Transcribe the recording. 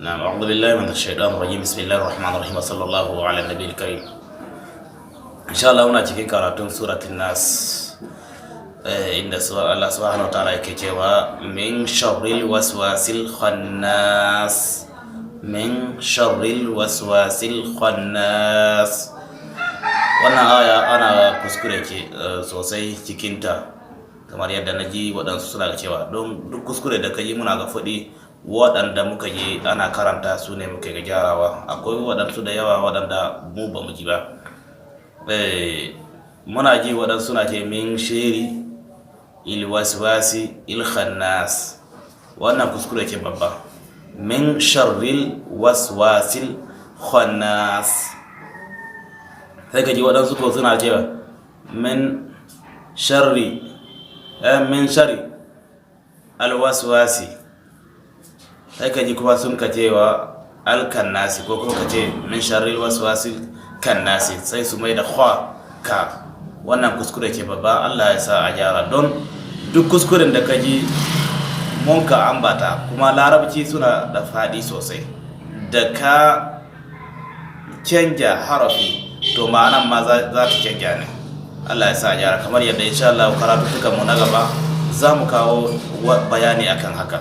نعم أعوذ بالله من الشيطان الرجيم بسم الله الرحمن الرحيم وصلى الله على النبي الكريم إن شاء الله muna cikin karatun suratul nas inda Allah subhanahu wa ta'ala yake cewa min sharril waswasil khannas wannan aya ana kuskure ke sosai cikinta kamar yadda naji waɗansu suna cewa don duk kuskure da kai muna ga faɗi waɗanda muka yi ana karanta su ne muke ga gyarawa. Akwai waɗansu da yawa waɗanda mu ba mu ji ba, muna ji waɗansu na ce min shiri ilwaswasi ilkhannas, wannan kuskure ke babba. Min sharril waswasil khannas, sai ka ji waɗansu ko suna cewa min shari alwaswasi, sai ka ji kuma sun ka cewa alkannasi ko kuma ka ce min sharril waswasil kannasi, sai su mai da ka. Wannan kuskure ke babba, Allah ya sa a gyara, don duk kuskuren da ka ji mun ka ambata, kuma larabci suna da faɗi sosai, da ka canja harafi to ma'anan ma za ta canja ne. Allah ya sa a gyara, kamar yadda insha Allah karatu mu na gaba za mu kawo bayani akan haka.